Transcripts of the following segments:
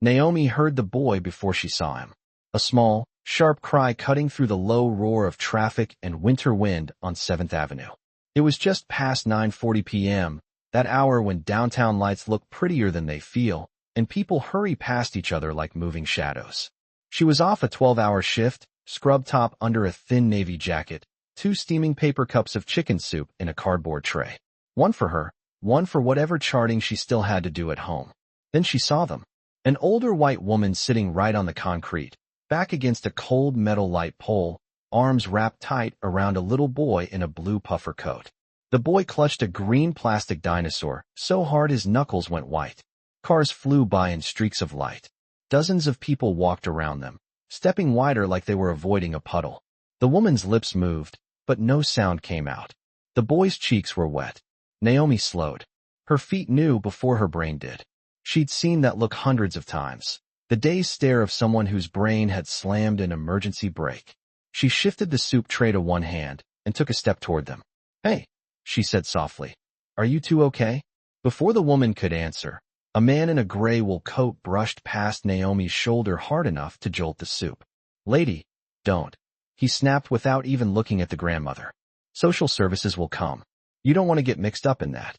Naomi heard the boy before she saw him. A small, sharp cry cutting through the low roar of traffic and winter wind on 7th Avenue. It was just past 9:40 p.m., that hour when downtown lights look prettier than they feel, and people hurry past each other like moving shadows. She was off a 12-hour shift, scrub top under a thin navy jacket, 2 steaming paper cups of chicken soup in a cardboard tray. One for her, one for whatever charting she still had to do at home. Then she saw them. An older white woman sitting right on the concrete, back against a cold metal light pole, arms wrapped tight around a little boy in a blue puffer coat. The boy clutched a green plastic dinosaur, so hard his knuckles went white. Cars flew by in streaks of light. Dozens of people walked around them, stepping wider like they were avoiding a puddle. The woman's lips moved, but no sound came out. The boy's cheeks were wet. Naomi slowed. Her feet knew before her brain did. She'd seen that look hundreds of times. The dazed stare of someone whose brain had slammed an emergency brake. She shifted the soup tray to one hand and took a step toward them. "Hey," she said softly. "Are you two okay?" Before the woman could answer, a man in a gray wool coat brushed past Naomi's shoulder hard enough to jolt the soup. "Lady, don't," he snapped without even looking at the grandmother. "Social services will come. You don't want to get mixed up in that."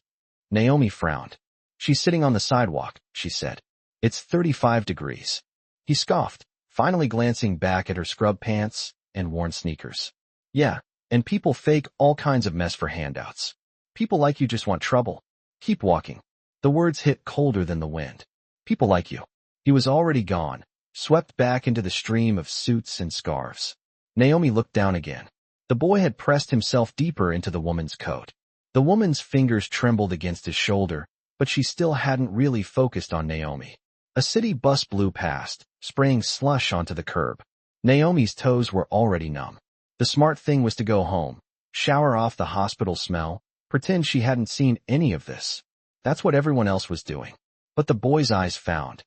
Naomi frowned. "She's sitting on the sidewalk," she said. "It's 35 degrees. He scoffed, finally glancing back at her scrub pants and worn sneakers. "Yeah, and people fake all kinds of mess for handouts. People like you just want trouble. Keep walking." The words hit colder than the wind. "People like you." He was already gone, swept back into the stream of suits and scarves. Naomi looked down again. The boy had pressed himself deeper into the woman's coat. The woman's fingers trembled against his shoulder, but she still hadn't really focused on Naomi. A city bus blew past, spraying slush onto the curb. Naomi's toes were already numb. The smart thing was to go home, shower off the hospital smell, pretend she hadn't seen any of this. That's what everyone else was doing. But the boy's eyes found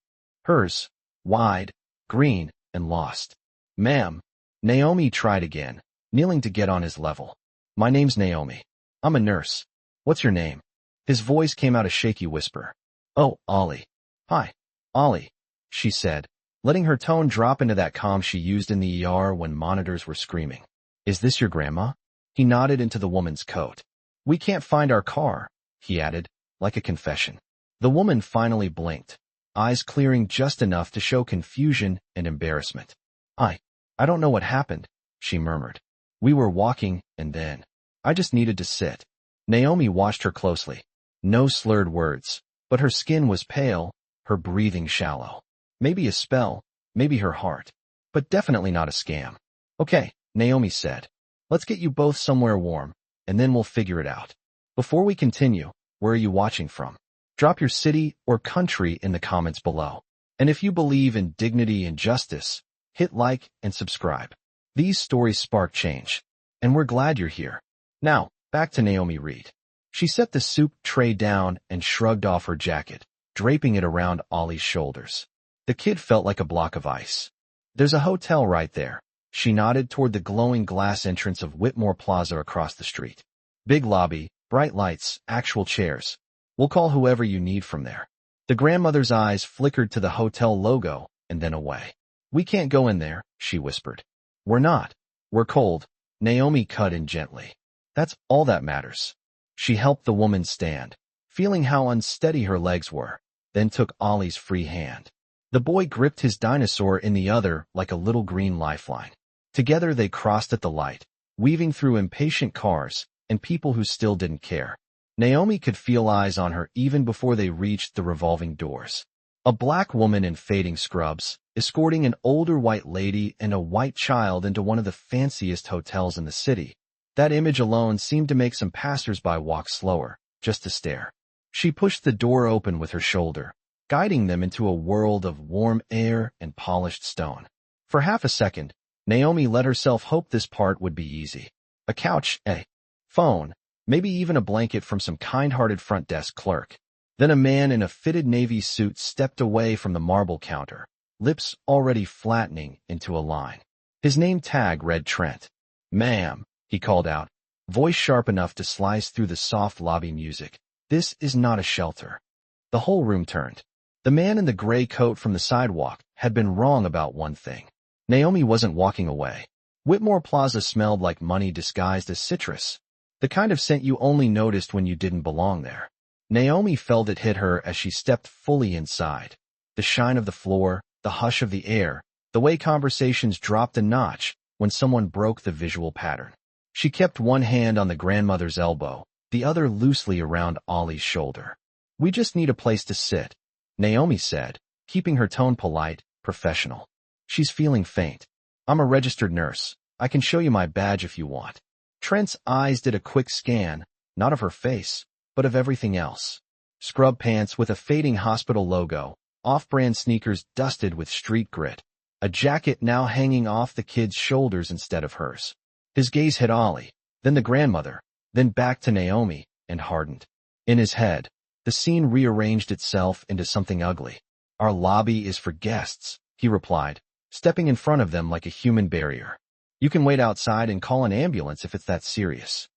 hers, wide, green, and lost. "Ma'am." Naomi tried again, kneeling to get on his level. "My name's Naomi. I'm a nurse. What's your name?" His voice came out a shaky whisper. "Oh, Ollie." "Hi, Ollie," she said, letting her tone drop into that calm she used in the ER when monitors were screaming. "Is this your grandma?" He nodded into the woman's coat. "We can't find our car," he added, like a confession. The woman finally blinked, eyes clearing just enough to show confusion and embarrassment. I don't know what happened," she murmured. "We were walking, and then I just needed to sit." Naomi watched her closely. No slurred words, but her skin was pale, her breathing shallow. Maybe a spell, maybe her heart, but definitely not a scam. "Okay," Naomi said. "Let's get you both somewhere warm, and then we'll figure it out. Before we continue, where are you watching from? Drop your city or country in the comments below. And if you believe in dignity and justice, hit like and subscribe. These stories spark change, and we're glad you're here." Now, back to Naomi Reed. She set the soup tray down and shrugged off her jacket, draping it around Ollie's shoulders. The kid felt like a block of ice. "There's a hotel right there." She nodded toward the glowing glass entrance of Whitmore Plaza across the street. "Big lobby, bright lights, actual chairs. We'll call whoever you need from there." The grandmother's eyes flickered to the hotel logo and then away. "We can't go in there," she whispered. "We're not. We're cold." Naomi cut in gently. "That's all that matters." She helped the woman stand, feeling how unsteady her legs were, then took Ollie's free hand. The boy gripped his dinosaur in the other like a little green lifeline. Together they crossed at the light, weaving through impatient cars and people who still didn't care. Naomi could feel eyes on her even before they reached the revolving doors. A black woman in fading scrubs, escorting an older white lady and a white child into one of the fanciest hotels in the city. That image alone seemed to make some passers-by walk slower, just to stare. She pushed the door open with her shoulder, guiding them into a world of warm air and polished stone. For half a second, Naomi let herself hope this part would be easy. A couch, a phone, maybe even a blanket from some kind-hearted front desk clerk. Then a man in a fitted navy suit stepped away from the marble counter, lips already flattening into a line. His name tag read Trent. "Ma'am," he called out, voice sharp enough to slice through the soft lobby music. "This is not a shelter." The whole room turned. The man in the gray coat from the sidewalk had been wrong about one thing. Naomi wasn't walking away. Whitmore Plaza smelled like money disguised as citrus, the kind of scent you only noticed when you didn't belong there. Naomi felt it hit her as she stepped fully inside. The shine of the floor, the hush of the air, the way conversations dropped a notch when someone broke the visual pattern. She kept one hand on the grandmother's elbow, the other loosely around Ollie's shoulder. "We just need a place to sit," Naomi said, keeping her tone polite, professional. "She's feeling faint. I'm a registered nurse. I can show you my badge if you want." Trent's eyes did a quick scan, not of her face, but of everything else. Scrub pants with a fading hospital logo, off-brand sneakers dusted with street grit, a jacket now hanging off the kid's shoulders instead of hers. His gaze hit Ollie, then the grandmother, then back to Naomi, and hardened. In his head, the scene rearranged itself into something ugly. "Our lobby is for guests," he replied, stepping in front of them like a human barrier. "You can wait outside and call an ambulance if it's that serious."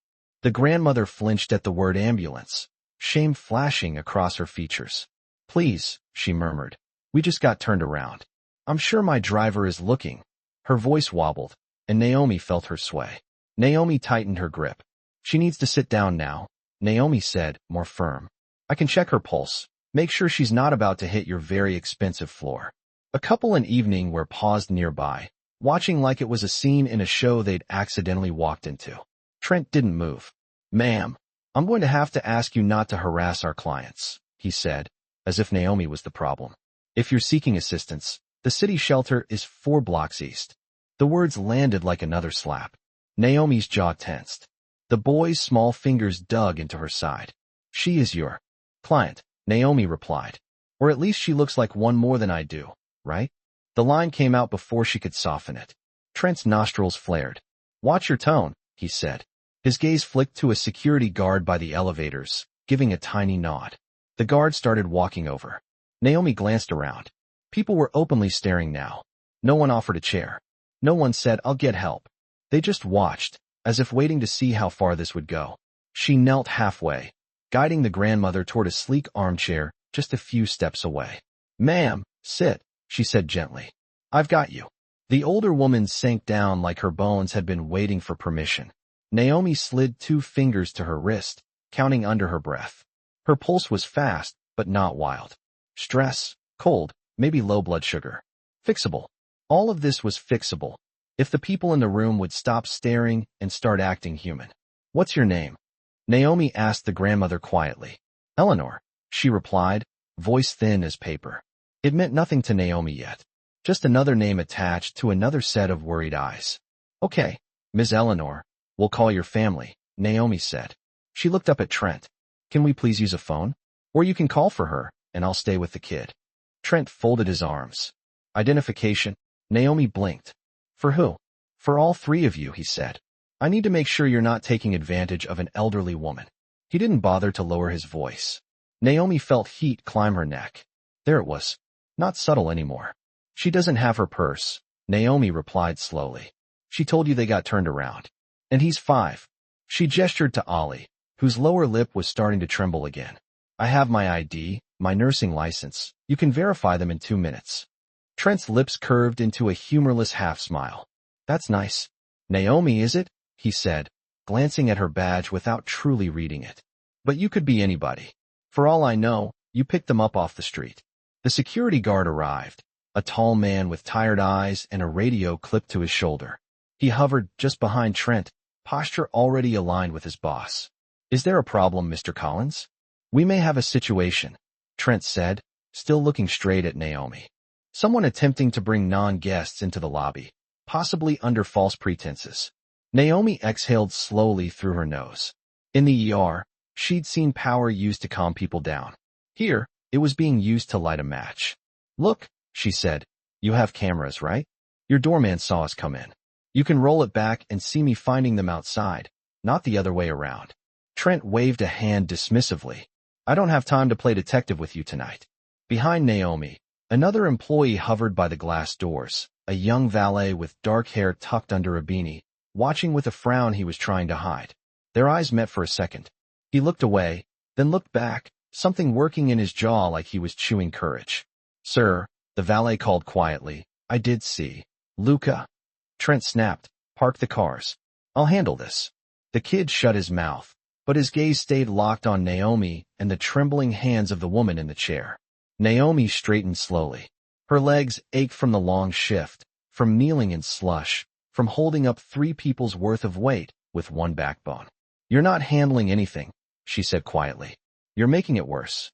The grandmother flinched at the word ambulance, shame flashing across her features. "Please," she murmured. "We just got turned around. I'm sure my driver is looking." Her voice wobbled, and Naomi felt her sway. Naomi tightened her grip. "She needs to sit down now," Naomi said, more firm. "I can check her pulse. Make sure she's not about to hit your very expensive floor." A couple in evening wear paused nearby, watching like it was a scene in a show they'd accidentally walked into. Trent didn't move. "Ma'am, I'm going to have to ask you not to harass our clients," he said, as if Naomi was the problem. "If you're seeking assistance, the city shelter is 4 blocks east." The words landed like another slap. Naomi's jaw tensed. The boy's small fingers dug into her side. "She is your client," Naomi replied. "Or at least she looks like one more than I do, right?" The line came out before she could soften it. Trent's nostrils flared. "Watch your tone," he said. His gaze flicked to a security guard by the elevators, giving a tiny nod. The guard started walking over. Naomi glanced around. People were openly staring now. No one offered a chair. No one said, "I'll get help." They just watched, as if waiting to see how far this would go. She knelt halfway, guiding the grandmother toward a sleek armchair just a few steps away. "Ma'am, sit," she said gently. "I've got you." The older woman sank down like her bones had been waiting for permission. Naomi slid 2 fingers to her wrist, counting under her breath. Her pulse was fast, but not wild. Stress, cold, maybe low blood sugar. Fixable. All of this was fixable, if the people in the room would stop staring and start acting human. "What's your name?" Naomi asked the grandmother quietly. "Eleanor," she replied, voice thin as paper. It meant nothing to Naomi yet. Just another name attached to another set of worried eyes. "Okay, Ms. Eleanor, we'll call your family," Naomi said. She looked up at Trent. "Can we please use a phone? Or you can call for her, and I'll stay with the kid." Trent folded his arms. "Identification?" Naomi blinked. "For who?" "For all 3 of you," he said. "I need to make sure you're not taking advantage of an elderly woman." He didn't bother to lower his voice. Naomi felt heat climb her neck. There it was. Not subtle anymore. "She doesn't have her purse," Naomi replied slowly. "She told you they got turned around. And he's 5. She gestured to Ollie, whose lower lip was starting to tremble again. "I have my ID, my nursing license. You can verify them in 2 minutes." Trent's lips curved into a humorless half-smile. "That's nice." "Naomi, is it?" he said, glancing at her badge without truly reading it. "But you could be anybody. For all I know, you picked them up off the street." The security guard arrived, a tall man with tired eyes and a radio clipped to his shoulder. He hovered just behind Trent, posture already aligned with his boss. "Is there a problem, Mr. Collins?" "We may have a situation," Trent said, still looking straight at Naomi. "Someone attempting to bring non-guests into the lobby, possibly under false pretenses." Naomi exhaled slowly through her nose. In the ER, she'd seen power used to calm people down. Here, it was being used to light a match. "Look," she said, "you have cameras, right? Your doorman saw us come in. You can roll it back and see me finding them outside, not the other way around." Trent waved a hand dismissively. "I don't have time to play detective with you tonight." Behind Naomi, another employee hovered by the glass doors, a young valet with dark hair tucked under a beanie, watching with a frown he was trying to hide. Their eyes met for a second. He looked away, then looked back, something working in his jaw like he was chewing courage. "Sir," the valet called quietly, "I did see. Luca." Trent snapped, "Park the cars. I'll handle this." The kid shut his mouth, but his gaze stayed locked on Naomi and the trembling hands of the woman in the chair. Naomi straightened slowly. Her legs ached from the long shift, from kneeling in slush, from holding up 3 people's worth of weight with one backbone. "You're not handling anything," she said quietly. "You're making it worse."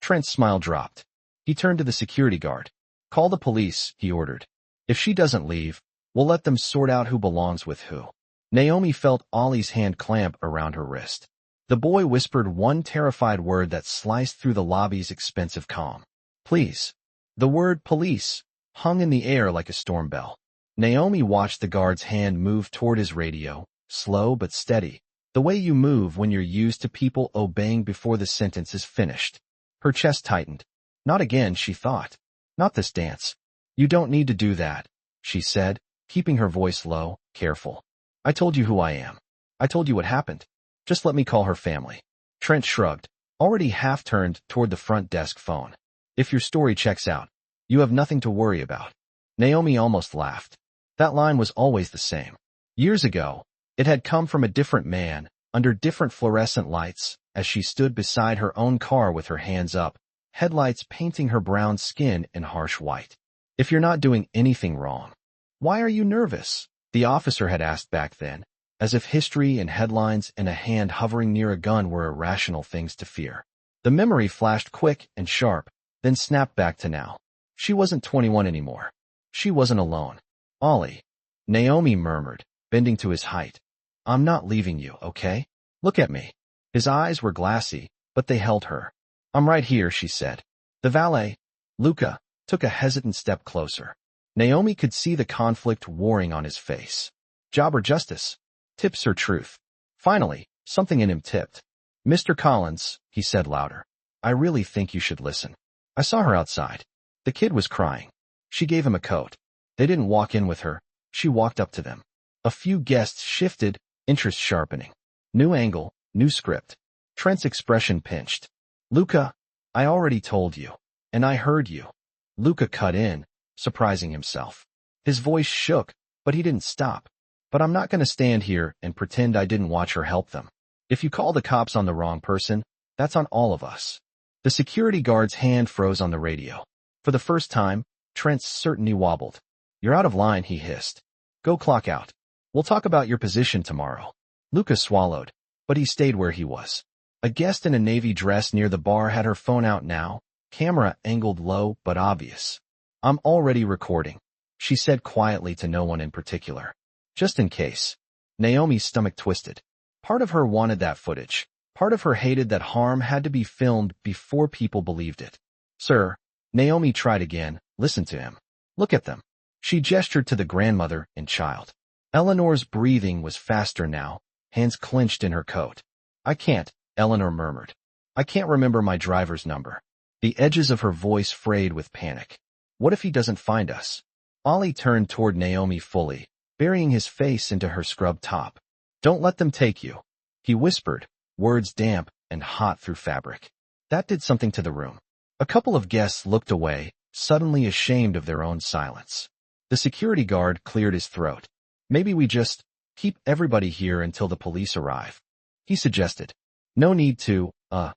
Trent's smile dropped. He turned to the security guard. "Call the police," he ordered. "If she doesn't leave, we'll let them sort out who belongs with who." Naomi felt Ollie's hand clamp around her wrist. The boy whispered one terrified word that sliced through the lobby's expensive calm. "Please." The word police hung in the air like a storm bell. Naomi watched the guard's hand move toward his radio, slow but steady, the way you move when you're used to people obeying before the sentence is finished. Her chest tightened. Not again, she thought. Not this dance. "You don't need to do that," she said, keeping her voice low, careful. "I told you who I am. I told you what happened. Just let me call her family." Trent shrugged, already half-turned toward the front desk phone. "If your story checks out, you have nothing to worry about." Naomi almost laughed. That line was always the same. Years ago, it had come from a different man, under different fluorescent lights, as she stood beside her own car with her hands up, headlights painting her brown skin in harsh white. "If you're not doing anything wrong, why are you nervous?" the officer had asked back then, as if history and headlines and a hand hovering near a gun were irrational things to fear. The memory flashed quick and sharp, then snapped back to now. She wasn't 21 anymore. She wasn't alone. "Ollie," Naomi murmured, bending to his height. "I'm not leaving you, okay? Look at me." His eyes were glassy, but they held her. "I'm right here," she said. The valet, Luca, took a hesitant step closer. Naomi could see the conflict warring on his face. Job or justice? Tips or truth? Finally, something in him tipped. "Mr. Collins," he said louder, "I really think you should listen. I saw her outside. The kid was crying. She gave him a coat. They didn't walk in with her. She walked up to them." A few guests shifted, interest sharpening. New angle, new script. Trent's expression pinched. "Luca, I already told you. And I heard you." Luca cut in, surprising himself. His voice shook, but he didn't stop. "But I'm not going to stand here and pretend I didn't watch her help them. If you call the cops on the wrong person, that's on all of us." The security guard's hand froze on the radio. For the first time, Trent's certainty wobbled. "You're out of line," he hissed. "Go clock out. We'll talk about your position tomorrow." Luca swallowed, but he stayed where he was. A guest in a navy dress near the bar had her phone out now, camera angled low but obvious. "I'm already recording," she said quietly to no one in particular. "Just in case." Naomi's stomach twisted. Part of her wanted that footage. Part of her hated that harm had to be filmed before people believed it. "Sir," Naomi tried again, "listen to him. Look at them." She gestured to the grandmother and child. Eleanor's breathing was faster now, hands clenched in her coat. "I can't," Eleanor murmured. "I can't remember my driver's number." The edges of her voice frayed with panic. "What if he doesn't find us?" Ollie turned toward Naomi fully, burying his face into her scrubbed top. "Don't let them take you," he whispered, words damp and hot through fabric. That did something to the room. A couple of guests looked away, suddenly ashamed of their own silence. The security guard cleared his throat. "Maybe we just keep everybody here until the police arrive," he suggested. "No need to,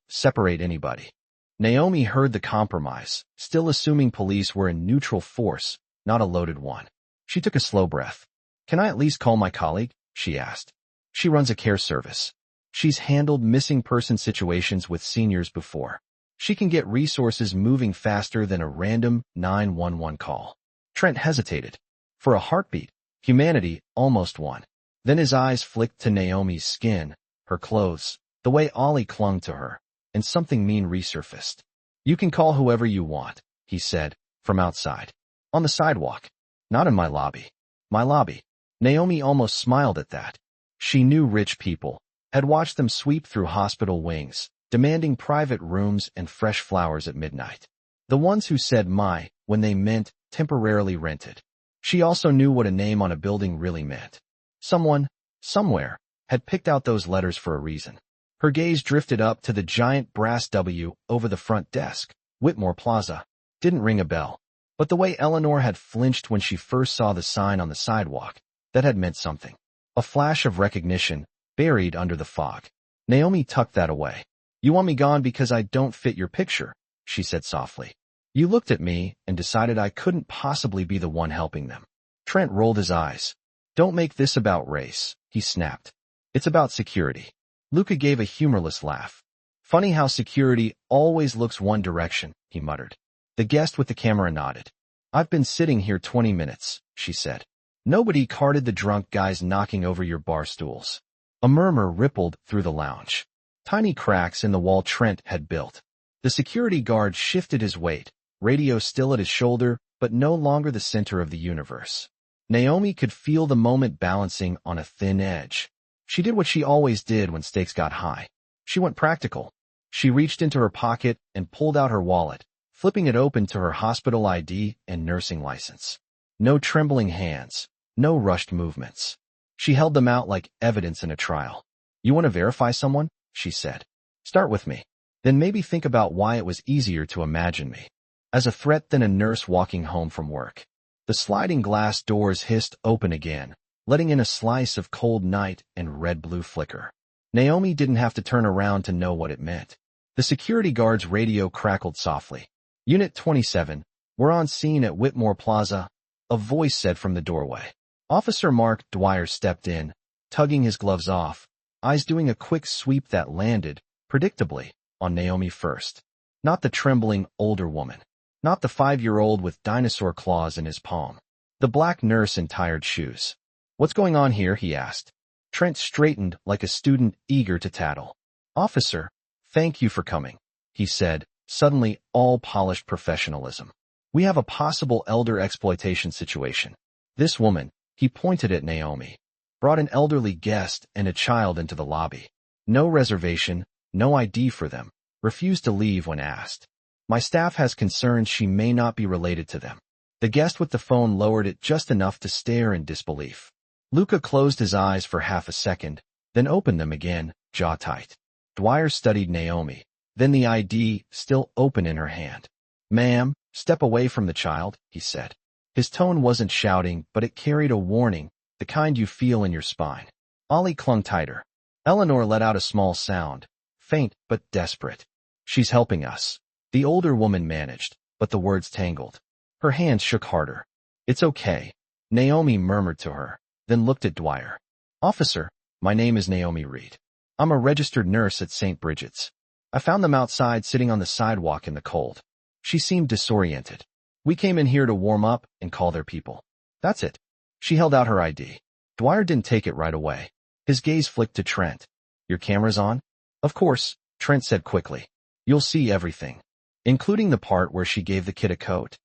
separate anybody." Naomi heard the compromise, still assuming police were a neutral force, not a loaded one. She took a slow breath. "Can I at least call my colleague?" she asked. "She runs a care service. She's handled missing person situations with seniors before. She can get resources moving faster than a random 911 call." Trent hesitated. For a heartbeat, humanity almost won. Then his eyes flicked to Naomi's skin, her clothes, the way Ollie clung to her, and something mean resurfaced. "You can call whoever you want," he said, from outside. "On the sidewalk. Not in my lobby." My lobby. Naomi almost smiled at that. She knew rich people, had watched them sweep through hospital wings, demanding private rooms and fresh flowers at midnight. The ones who said my when they meant temporarily rented. She also knew what a name on a building really meant. Someone, somewhere, had picked out those letters for a reason. Her gaze drifted up to the giant brass W over the front desk. Whitmore Plaza. Didn't ring a bell. But the way Eleanor had flinched when she first saw the sign on the sidewalk, that had meant something. A flash of recognition, buried under the fog. Naomi tucked that away. You want me gone because I don't fit your picture, she said softly. You looked at me and decided I couldn't possibly be the one helping them. Trent rolled his eyes. Don't make this about race, he snapped. It's about security. Luca gave a humorless laugh. Funny how security always looks one direction, he muttered. The guest with the camera nodded. I've been sitting here 20 minutes, she said. Nobody carded the drunk guys knocking over your bar stools. A murmur rippled through the lounge. Tiny cracks in the wall Trent had built. The security guard shifted his weight, radio still at his shoulder, but no longer the center of the universe. Naomi could feel the moment balancing on a thin edge. She did what she always did when stakes got high. She went practical. She reached into her pocket and pulled out her wallet, flipping it open to her hospital ID and nursing license. No trembling hands, no rushed movements. She held them out like evidence in a trial. You want to verify someone? She said. Start with me. Then maybe think about why it was easier to imagine me as a threat than a nurse walking home from work. The sliding glass doors hissed open again, letting in a slice of cold night and red-blue flicker. Naomi didn't have to turn around to know what it meant. The security guard's radio crackled softly. Unit 27, we're on scene at Whitmore Plaza, a voice said from the doorway. Officer Mark Dwyer stepped in, tugging his gloves off, eyes doing a quick sweep that landed, predictably, on Naomi first. Not the trembling, older woman. Not the 5-year-old with dinosaur claws in his palm. The black nurse in tired shoes. What's going on here? He asked. Trent straightened like a student eager to tattle. Officer, thank you for coming, he said, suddenly all polished professionalism. We have a possible elder exploitation situation. This woman, he pointed at Naomi, brought an elderly guest and a child into the lobby. No reservation, no ID for them, refused to leave when asked. My staff has concerns she may not be related to them. The guest with the phone lowered it just enough to stare in disbelief. Luca closed his eyes for half a second, then opened them again, jaw tight. Dwyer studied Naomi, then the ID still open in her hand. Ma'am, step away from the child, he said. His tone wasn't shouting, but it carried a warning, the kind you feel in your spine. Ollie clung tighter. Eleanor let out a small sound, faint but desperate. She's helping us. The older woman managed, but the words tangled. Her hands shook harder. It's okay, Naomi murmured to her, then looked at Dwyer. Officer, my name is Naomi Reed. I'm a registered nurse at St. Bridget's. I found them outside sitting on the sidewalk in the cold. She seemed disoriented. We came in here to warm up and call their people. That's it. She held out her ID. Dwyer didn't take it right away. His gaze flicked to Trent. Your camera's on? Of course, Trent said quickly. You'll see everything, including the part where she gave the kid a coat.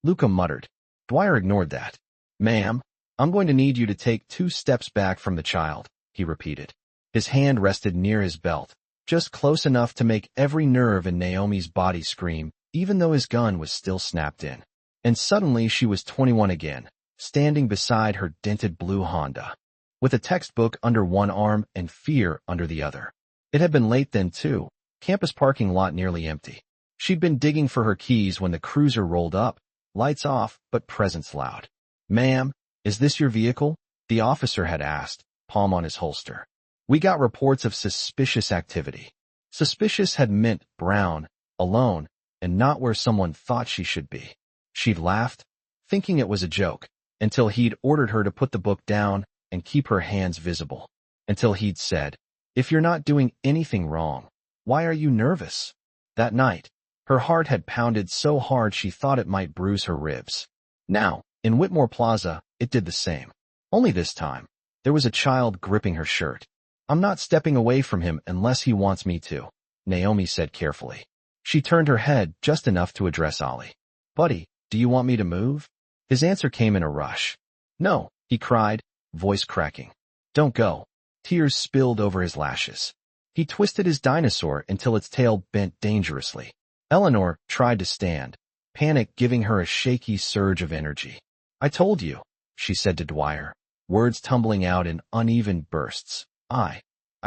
Luca muttered. Dwyer ignored that. Ma'am, I'm going to need you to take 2 steps back from the child, he repeated. His hand rested near his belt, just close enough to make every nerve in Naomi's body scream, even though his gun was still snapped in. And suddenly she was 21 again, standing beside her dented blue Honda, with a textbook under one arm and fear under the other. It had been late then too, campus parking lot nearly empty. She'd been digging for her keys when the cruiser rolled up, lights off, but presence loud. Ma'am, is this your vehicle? The officer had asked, palm on his holster. We got reports of suspicious activity. Suspicious had meant brown, alone, and not where someone thought she should be. She'd laughed, thinking it was a joke, until he'd ordered her to put the book down and keep her hands visible. Until he'd said, if you're not doing anything wrong, why are you nervous? That night, her heart had pounded so hard she thought it might bruise her ribs. Now, in Whitmore Plaza, it did the same. Only this time, there was a child gripping her shirt. I'm not stepping away from him unless he wants me to, Naomi said carefully. She turned her head just enough to address Ollie. Buddy, do you want me to move? His answer came in a rush. No, he cried, voice cracking. Don't go. Tears spilled over his lashes. He twisted his dinosaur until its tail bent dangerously. Eleanor tried to stand, panic giving her a shaky surge of energy. I told you, she said to Dwyer, words tumbling out in uneven bursts. I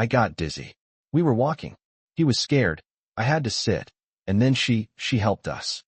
got dizzy. We were walking. He was scared. I had to sit. And then she helped us.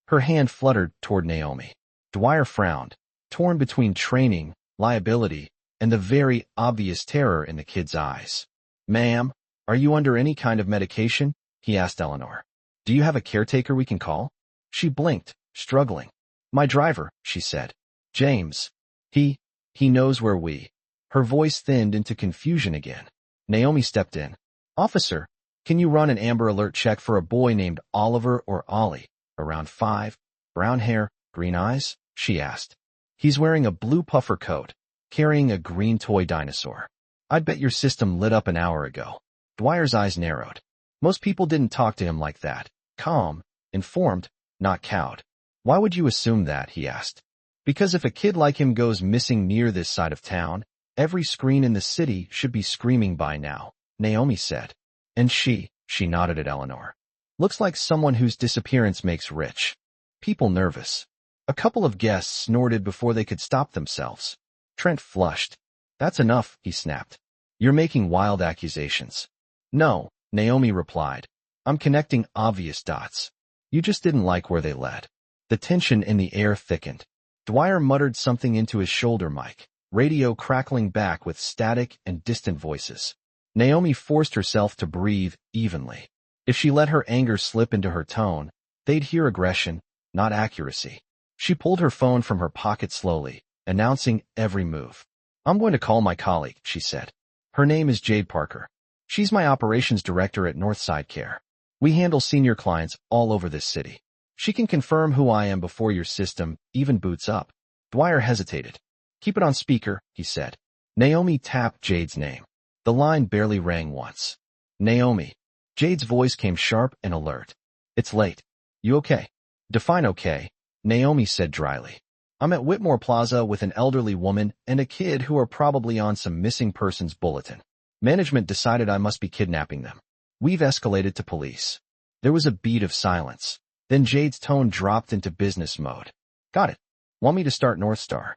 Her hand fluttered toward Naomi. Dwyer frowned, torn between training, liability, and the very obvious terror in the kid's eyes. Ma'am, are you under any kind of medication? He asked Eleanor. Do you have a caretaker we can call? She blinked, struggling. My driver, she said. James. He knows where we. Her voice thinned into confusion again. Naomi stepped in. Officer, can you run an Amber Alert check for a boy named Oliver or Ollie, around 5, brown hair, green eyes? She asked. He's wearing a blue puffer coat, carrying a green toy dinosaur. I'd bet your system lit up an hour ago. Dwyer's eyes narrowed. Most people didn't talk to him like that. Calm, informed, not cowed. Why would you assume that? He asked. Because if a kid like him goes missing near this side of town, every screen in the city should be screaming by now, Naomi said. And she nodded at Eleanor. Looks like someone whose disappearance makes rich people nervous. A couple of guests snorted before they could stop themselves. Trent flushed. That's enough, he snapped. You're making wild accusations. No, Naomi replied. I'm connecting obvious dots. You just didn't like where they led. The tension in the air thickened. Dwyer muttered something into his shoulder mic, radio crackling back with static and distant voices. Naomi forced herself to breathe evenly. If she let her anger slip into her tone, they'd hear aggression, not accuracy. She pulled her phone from her pocket slowly, announcing every move. I'm going to call my colleague, she said. Her name is Jade Parker. She's my operations director at Northside Care. We handle senior clients all over this city. She can confirm who I am before your system even boots up. Dwyer hesitated. Keep it on speaker, he said. Naomi tapped Jade's name. The line barely rang once. Naomi. Jade's voice came sharp and alert. It's late. You okay? Define okay, Naomi said dryly. I'm at Whitmore Plaza with an elderly woman and a kid who are probably on some missing persons bulletin. Management decided I must be kidnapping them. We've escalated to police. There was a beat of silence. Then Jade's tone dropped into business mode. Got it. Want me to start North Star?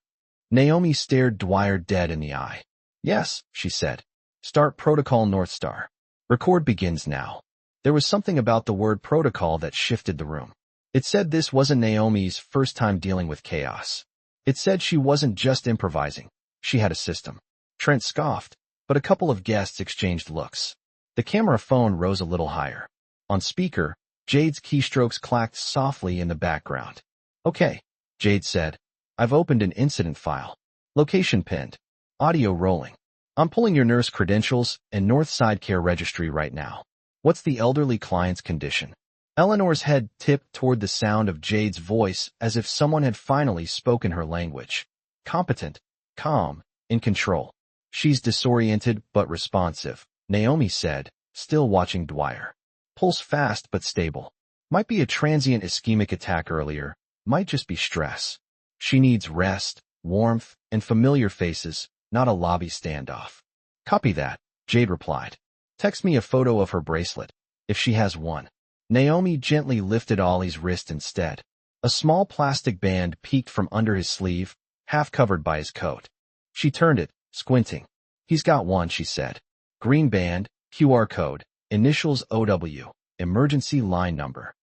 Naomi stared Dwyer dead in the eye. Yes, she said. Start protocol North Star. Record begins now. There was something about the word protocol that shifted the room. It said this wasn't Naomi's first time dealing with chaos. It said she wasn't just improvising. She had a system. Trent scoffed, but a couple of guests exchanged looks. The camera phone rose a little higher. On speaker, Jade's keystrokes clacked softly in the background. Okay, Jade said. I've opened an incident file. Location pinned. Audio rolling. I'm pulling your nurse credentials and Northside Care registry right now. What's the elderly client's condition? Eleanor's head tipped toward the sound of Jade's voice as if someone had finally spoken her language. Competent, calm, in control. She's disoriented but responsive, Naomi said, still watching Dwyer. Pulse fast but stable. Might be a transient ischemic attack earlier, might just be stress. She needs rest, warmth, and familiar faces, not a lobby standoff. Copy that, Jade replied. Text me a photo of her bracelet, if she has one. Naomi gently lifted Ollie's wrist instead. A small plastic band peeked from under his sleeve, half covered by his coat. She turned it, squinting. He's got one, she said. Green band, QR code, initials OW, emergency line number.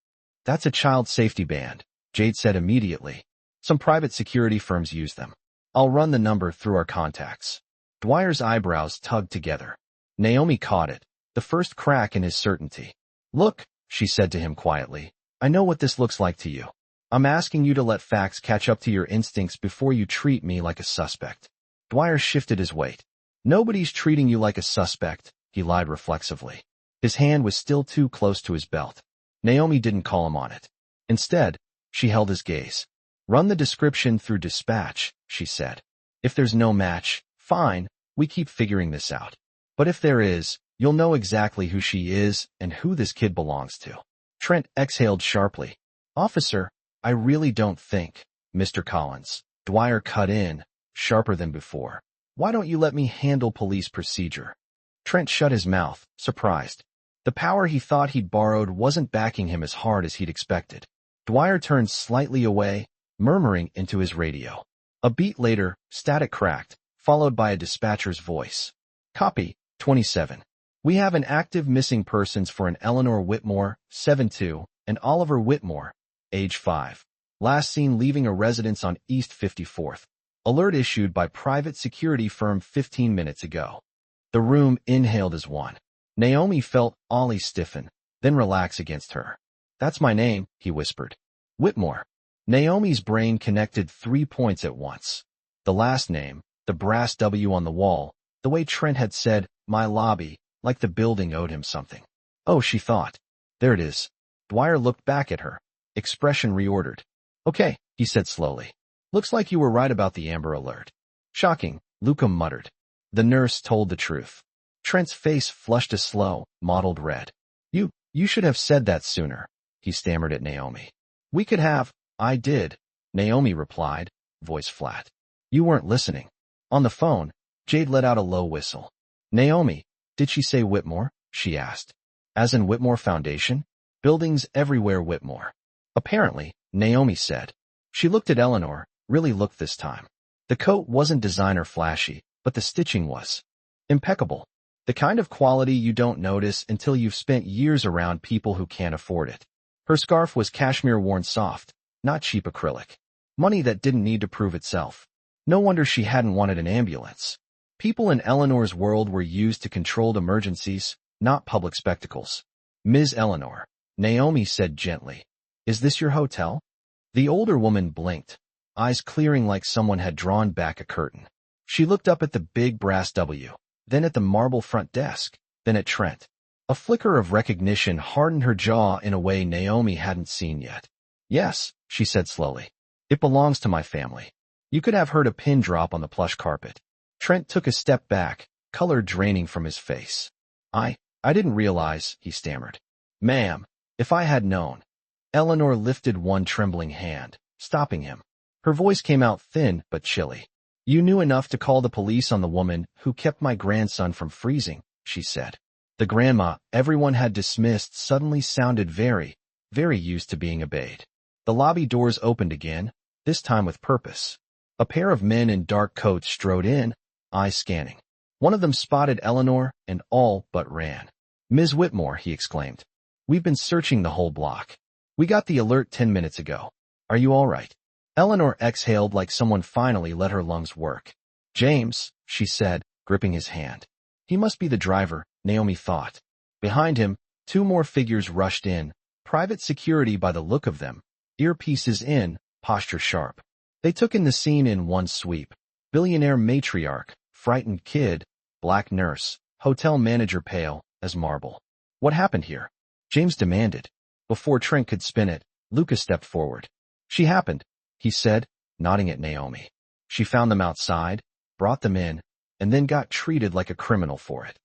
That's a child safety band, Jade said immediately. Some private security firms use them. I'll run the number through our contacts. Dwyer's eyebrows tugged together. Naomi caught it, the first crack in his certainty. Look, she said to him quietly, I know what this looks like to you. I'm asking you to let facts catch up to your instincts before you treat me like a suspect. Dwyer shifted his weight. Nobody's treating you like a suspect, he lied reflexively. His hand was still too close to his belt. Naomi didn't call him on it. Instead, she held his gaze. Run the description through dispatch, she said. If there's no match, fine, we keep figuring this out. But if there is, you'll know exactly who she is and who this kid belongs to. Trent exhaled sharply. Officer, I really don't think, Mr. Collins. Dwyer cut in, sharper than before. Why don't you let me handle police procedure? Trent shut his mouth, surprised. The power he thought he'd borrowed wasn't backing him as hard as he'd expected. Dwyer turned slightly away, murmuring into his radio. A beat later, static cracked, followed by a dispatcher's voice. Copy, 27. We have an active missing persons for an Eleanor Whitmore, 7'2", and Oliver Whitmore, age 5. Last seen leaving a residence on East 54th. Alert issued by private security firm 15 minutes ago. The room inhaled as one. Naomi felt Ollie stiffen, then relax against her. That's my name, he whispered. Whitmore. Naomi's brain connected 3 points at once. The last name, the brass W on the wall, the way Trent had said, my lobby, like the building owed him something. Oh, she thought. There it is. Dwyer looked back at her. Expression reordered. Okay, he said slowly. Looks like you were right about the Amber Alert. Shocking, Luca muttered. The nurse told the truth. Trent's face flushed a slow, mottled red. You should have said that sooner, he stammered at Naomi. We could have. I did, Naomi replied, voice flat. You weren't listening. On the phone, Jade let out a low whistle. Naomi, did she say Whitmore? She asked. As in Whitmore Foundation? Buildings everywhere Whitmore. Apparently, Naomi said. She looked at Eleanor, really looked this time. The coat wasn't designer flashy, but the stitching was impeccable. The kind of quality you don't notice until you've spent years around people who can't afford it. Her scarf was cashmere worn soft, not cheap acrylic. Money that didn't need to prove itself. No wonder she hadn't wanted an ambulance. People in Eleanor's world were used to controlled emergencies, not public spectacles. Ms. Eleanor, Naomi said gently. Is this your hotel? The older woman blinked, eyes clearing like someone had drawn back a curtain. She looked up at the big brass W, then at the marble front desk, then at Trent. A flicker of recognition hardened her jaw in a way Naomi hadn't seen yet. Yes, she said slowly. It belongs to my family. You could have heard a pin drop on the plush carpet. Trent took a step back, color draining from his face. I didn't realize, he stammered. Ma'am, if I had known. Eleanor lifted one trembling hand, stopping him. Her voice came out thin but chilly. You knew enough to call the police on the woman who kept my grandson from freezing, she said. The grandma everyone had dismissed suddenly sounded very, very used to being obeyed. The lobby doors opened again, this time with purpose. A pair of men in dark coats strode in, eyes scanning. One of them spotted Eleanor and all but ran. Ms. Whitmore, he exclaimed. We've been searching the whole block. We got the alert 10 minutes ago. Are you all right? Eleanor exhaled like someone finally let her lungs work. James, she said, gripping his hand. He must be the driver, Naomi thought. Behind him, 2 more figures rushed in, private security by the look of them, earpieces in, posture sharp. They took in the scene in one sweep. Billionaire matriarch, frightened kid, black nurse, hotel manager pale as marble. What happened here? James demanded. Before Trent could spin it, Lucas stepped forward. She happened, he said, nodding at Naomi. She found them outside, brought them in, and then got treated like a criminal for it.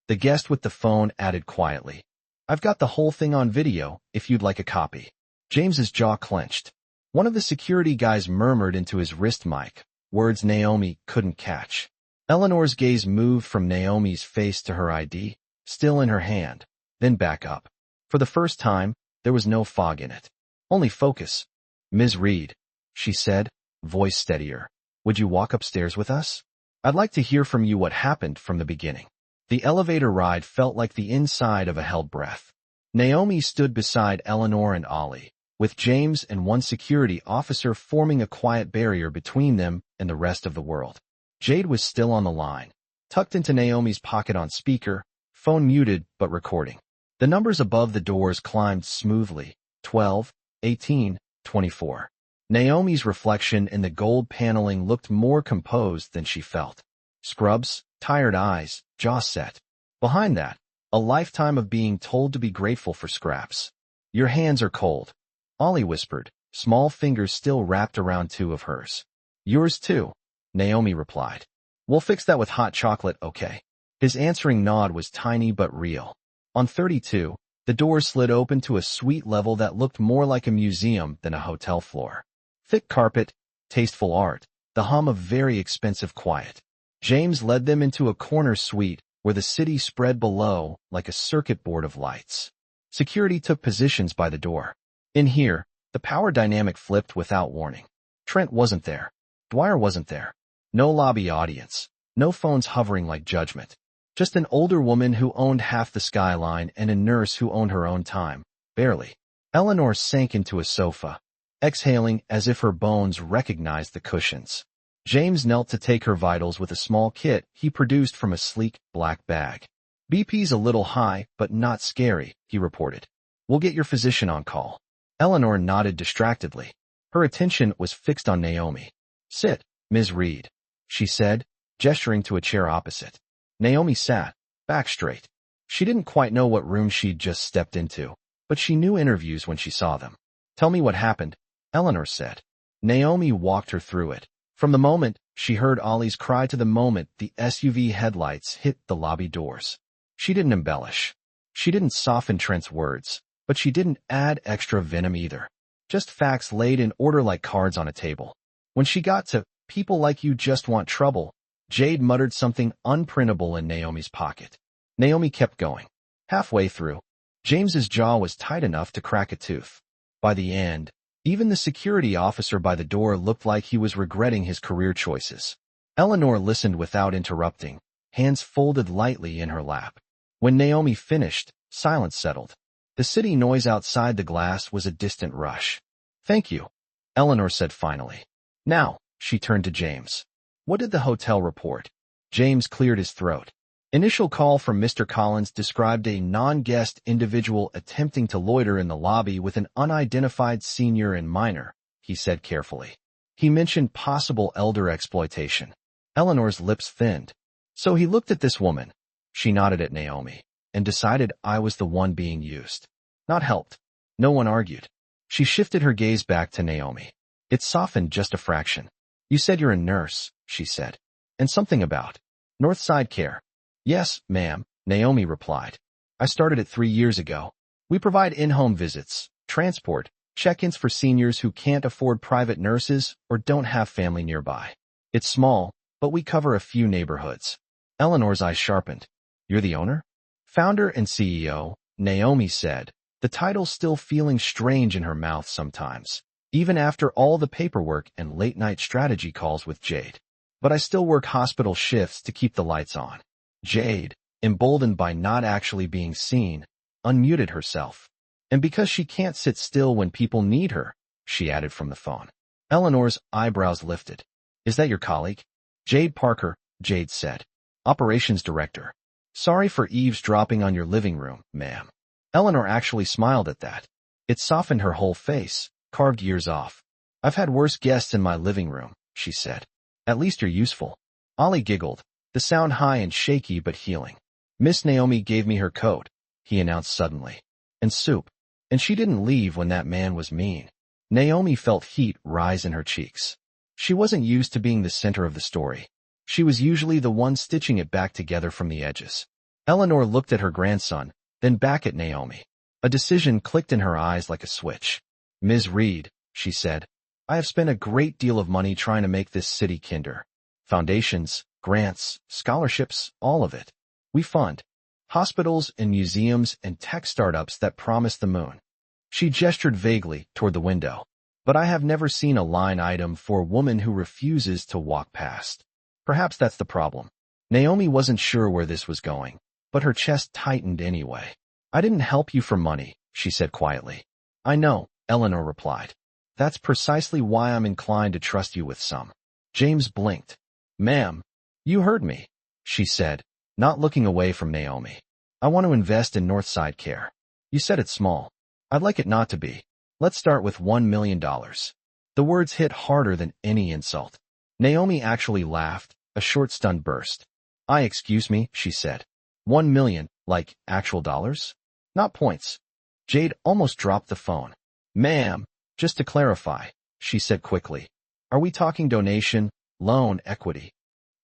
The guest with the phone added quietly. I've got the whole thing on video, if you'd like a copy. James's jaw clenched. One of the security guys murmured into his wrist mic, words Naomi couldn't catch. Eleanor's gaze moved from Naomi's face to her ID, still in her hand, then back up. For the first time, there was no fog in it. Only focus. Ms. Reed, she said, voice steadier. Would you walk upstairs with us? I'd like to hear from you what happened from the beginning. The elevator ride felt like the inside of a held breath. Naomi stood beside Eleanor and Ollie, with James and one security officer forming a quiet barrier between them and the rest of the world. Jade was still on the line, tucked into Naomi's pocket on speaker, phone muted but recording. The numbers above the doors climbed smoothly, 12, 18, 24. Naomi's reflection in the gold paneling looked more composed than she felt. Scrubs, tired eyes, jaw set. Behind that, a lifetime of being told to be grateful for scraps. Your hands are cold, Ollie whispered, small fingers still wrapped around 2 of hers. Yours too, Naomi replied. We'll fix that with hot chocolate, okay? His answering nod was tiny but real. On 32, the door slid open to a suite level that looked more like a museum than a hotel floor. Thick carpet, tasteful art, the hum of very expensive quiet. James led them into a corner suite where the city spread below like a circuit board of lights. Security took positions by the door. In here, the power dynamic flipped without warning. Trent wasn't there. Dwyer wasn't there. No lobby audience. No phones hovering like judgment. Just an older woman who owned half the skyline and a nurse who owned her own time. Barely. Eleanor sank into a sofa, exhaling as if her bones recognized the cushions. James knelt to take her vitals with a small kit he produced from a sleek, black bag. BP's a little high, but not scary, he reported. We'll get your physician on call. Eleanor nodded distractedly. Her attention was fixed on Naomi. Sit, Ms. Reed, she said, gesturing to a chair opposite. Naomi sat, back straight. She didn't quite know what room she'd just stepped into, but she knew interviews when she saw them. Tell me what happened, Eleanor said. Naomi walked her through it. From the moment she heard Ollie's cry to the moment the SUV headlights hit the lobby doors. She didn't embellish. She didn't soften Trent's words, but she didn't add extra venom either. Just facts laid in order like cards on a table. When she got to, people like you just want trouble, Jade muttered something unprintable in Naomi's pocket. Naomi kept going. Halfway through, James's jaw was tight enough to crack a tooth. By the end, even the security officer by the door looked like he was regretting his career choices. Eleanor listened without interrupting, hands folded lightly in her lap. When Naomi finished, silence settled. The city noise outside the glass was a distant rush. Thank you, Eleanor said finally. Now, she turned to James. What did the hotel report? James cleared his throat. Initial call from Mr. Collins described a non-guest individual attempting to loiter in the lobby with an unidentified senior and minor, he said carefully. He mentioned possible elder exploitation. Eleanor's lips thinned. So he looked at this woman. She nodded at Naomi, and decided I was the one being used. Not helped. No one argued. She shifted her gaze back to Naomi. It softened just a fraction. You said you're a nurse, she said. And something about Northside Care. Yes, ma'am, Naomi replied. I started it 3 years ago. We provide in-home visits, transport, check-ins for seniors who can't afford private nurses or don't have family nearby. It's small, but we cover a few neighborhoods. Eleanor's eyes sharpened. You're the owner? Founder and CEO, Naomi said, the title still feeling strange in her mouth sometimes, even after all the paperwork and late-night strategy calls with Jade. But I still work hospital shifts to keep the lights on. Jade, emboldened by not actually being seen, unmuted herself. And because she can't sit still when people need her, she added from the phone. Eleanor's eyebrows lifted. Is that your colleague? Jade Parker, Jade said. Operations Director. Sorry for eavesdropping on your living room, ma'am. Eleanor actually smiled at that. It softened her whole face, carved years off. I've had worse guests in my living room, she said. At least you're useful. Ollie giggled, the sound high and shaky but healing. Miss Naomi gave me her coat, he announced suddenly. And soup. And she didn't leave when that man was mean. Naomi felt heat rise in her cheeks. She wasn't used to being the center of the story. She was usually the one stitching it back together from the edges. Eleanor looked at her grandson, then back at Naomi. A decision clicked in her eyes like a switch. Ms. Reed, she said, I have spent a great deal of money trying to make this city kinder. Foundations, grants, scholarships, all of it. We fund hospitals and museums and tech startups that promise the moon. She gestured vaguely toward the window. But I have never seen a line item for a woman who refuses to walk past. Perhaps that's the problem. Naomi wasn't sure where this was going, but her chest tightened anyway. I didn't help you for money, she said quietly. I know, Eleanor replied. That's precisely why I'm inclined to trust you with some. James blinked. Ma'am, you heard me, she said, not looking away from Naomi. I want to invest in Northside Care. You said it's small. I'd like it not to be. Let's start with $1 million. The words hit harder than any insult. Naomi actually laughed, a short stunned burst. Excuse me, she said. 1 million, like actual dollars? Not points. Jade almost dropped the phone. Ma'am, just to clarify, she said quickly. Are we talking donation, loan, equity?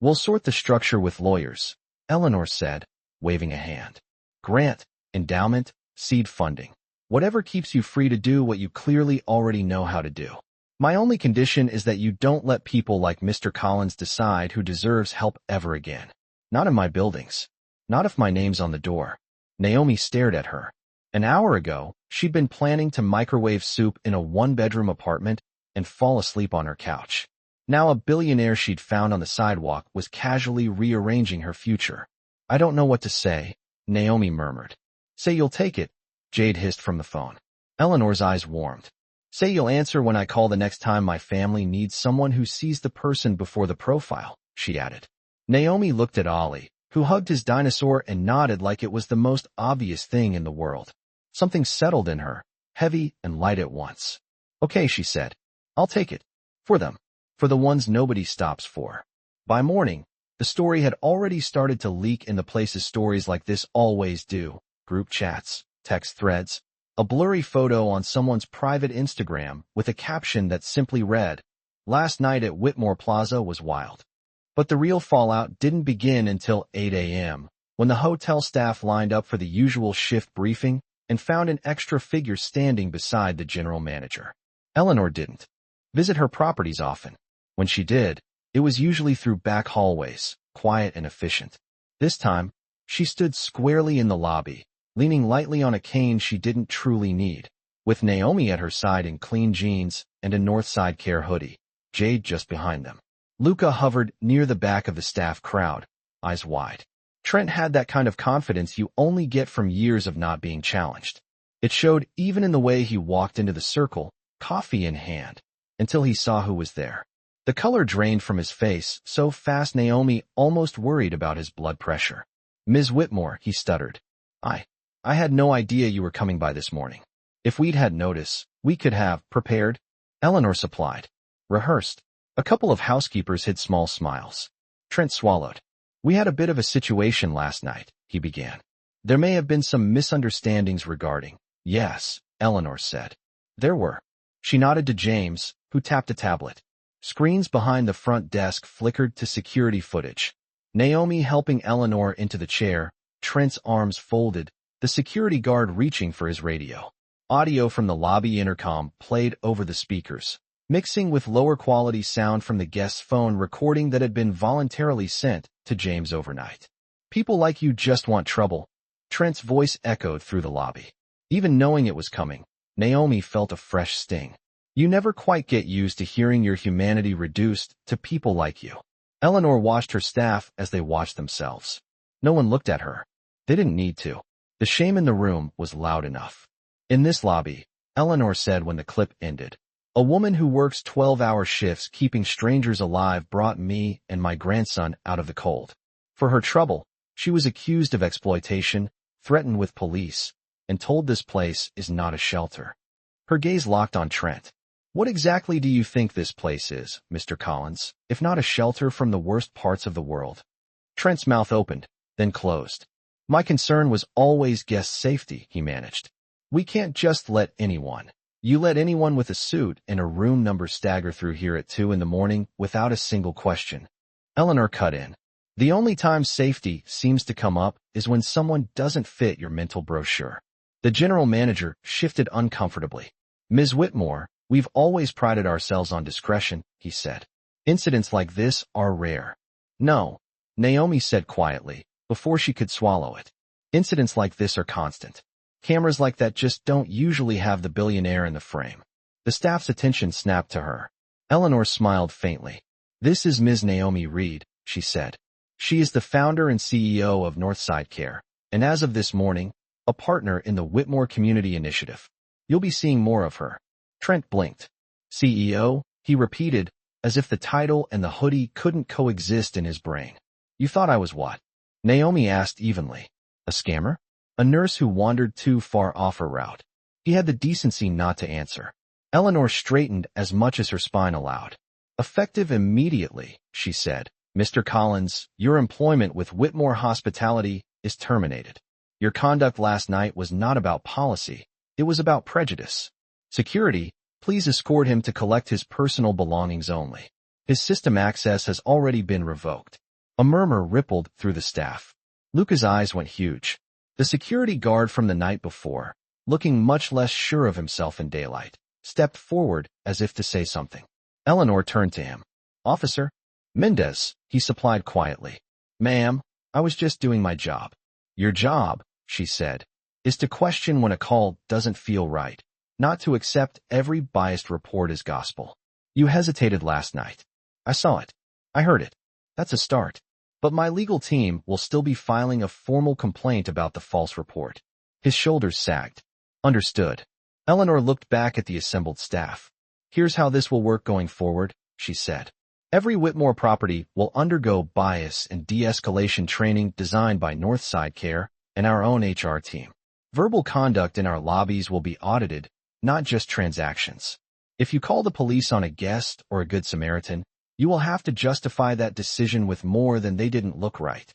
We'll sort the structure with lawyers, Eleanor said, waving a hand. Grant, endowment, seed funding. Whatever keeps you free to do what you clearly already know how to do. My only condition is that you don't let people like Mr. Collins decide who deserves help ever again. Not in my buildings. Not if my name's on the door. Naomi stared at her. An hour ago, she'd been planning to microwave soup in a one-bedroom apartment and fall asleep on her couch. Now a billionaire she'd found on the sidewalk was casually rearranging her future. I don't know what to say, Naomi murmured. Say you'll take it, Jade hissed from the phone. Eleanor's eyes warmed. Say you'll answer when I call the next time my family needs someone who sees the person before the profile, she added. Naomi looked at Ollie, who hugged his dinosaur and nodded like it was the most obvious thing in the world. Something settled in her, heavy and light at once. Okay, she said. I'll take it. For them. For the ones nobody stops for. By morning, the story had already started to leak in the places stories like this always do. Group chats, text threads, a blurry photo on someone's private Instagram with a caption that simply read, "Last night at Whitmore Plaza was wild." But the real fallout didn't begin until 8 a.m., when the hotel staff lined up for the usual shift briefing and found an extra figure standing beside the general manager. Eleanor didn't visit her properties often. When she did, it was usually through back hallways, quiet and efficient. This time, she stood squarely in the lobby, leaning lightly on a cane she didn't truly need, with Naomi at her side in clean jeans and a Northside Care hoodie, Jade just behind them. Luca hovered near the back of the staff crowd, eyes wide. Trent had that kind of confidence you only get from years of not being challenged. It showed even in the way he walked into the circle, coffee in hand, until he saw who was there. The color drained from his face so fast Naomi almost worried about his blood pressure. Ms. Whitmore, he stuttered. I had no idea you were coming by this morning. If we'd had notice, we could have prepared, Eleanor supplied. Rehearsed. A couple of housekeepers hid small smiles. Trent swallowed. We had a bit of a situation last night, he began. There may have been some misunderstandings regarding. Yes, Eleanor said. There were. She nodded to James, who tapped a tablet. Screens behind the front desk flickered to security footage. Naomi helping Eleanor into the chair, Trent's arms folded, the security guard reaching for his radio. Audio from the lobby intercom played over the speakers, mixing with lower quality sound from the guest's phone recording that had been voluntarily sent to James overnight. People like you just want trouble. Trent's voice echoed through the lobby. Even knowing it was coming, Naomi felt a fresh sting. You never quite get used to hearing your humanity reduced to people like you. Eleanor watched her staff as they watched themselves. No one looked at her. They didn't need to. The shame in the room was loud enough. In this lobby, Eleanor said when the clip ended, a woman who works 12-hour shifts keeping strangers alive brought me and my grandson out of the cold. For her trouble, she was accused of exploitation, threatened with police, and told this place is not a shelter. Her gaze locked on Trent. What exactly do you think this place is, Mr. Collins, if not a shelter from the worst parts of the world? Trent's mouth opened, then closed. My concern was always guest safety, he managed. We can't just let anyone. You let anyone with a suit and a room number stagger through here at 2 a.m. without a single question. Eleanor cut in. The only time safety seems to come up is when someone doesn't fit your mental brochure. The general manager shifted uncomfortably. Ms. Whitmore, we've always prided ourselves on discretion, he said. Incidents like this are rare. No, Naomi said quietly, before she could swallow it. Incidents like this are constant. Cameras like that just don't usually have the billionaire in the frame. The staff's attention snapped to her. Eleanor smiled faintly. This is Ms. Naomi Reed, she said. She is the founder and CEO of Northside Care, and as of this morning, a partner in the Whitmore Community Initiative. You'll be seeing more of her. Trent blinked. CEO, he repeated, as if the title and the hoodie couldn't coexist in his brain. You thought I was what? Naomi asked evenly. A scammer? A nurse who wandered too far off her route. He had the decency not to answer. Eleanor straightened as much as her spine allowed. Effective immediately, she said. Mr. Collins, your employment with Whitmore Hospitality is terminated. Your conduct last night was not about policy. It was about prejudice. Security, please escort him to collect his personal belongings only. His system access has already been revoked. A murmur rippled through the staff. Luca's eyes went huge. The security guard from the night before, looking much less sure of himself in daylight, stepped forward as if to say something. Eleanor turned to him. Officer Mendez, he supplied quietly. Ma'am, I was just doing my job. Your job, she said, is to question when a call doesn't feel right, not to accept every biased report as gospel. You hesitated last night. I saw it. I heard it. That's a start. But my legal team will still be filing a formal complaint about the false report. His shoulders sagged. Understood. Eleanor looked back at the assembled staff. Here's how this will work going forward, she said. Every Whitmore property will undergo bias and de-escalation training designed by Northside Care and our own HR team. Verbal conduct in our lobbies will be audited, not just transactions. If you call the police on a guest or a Good Samaritan, you will have to justify that decision with more than they didn't look right.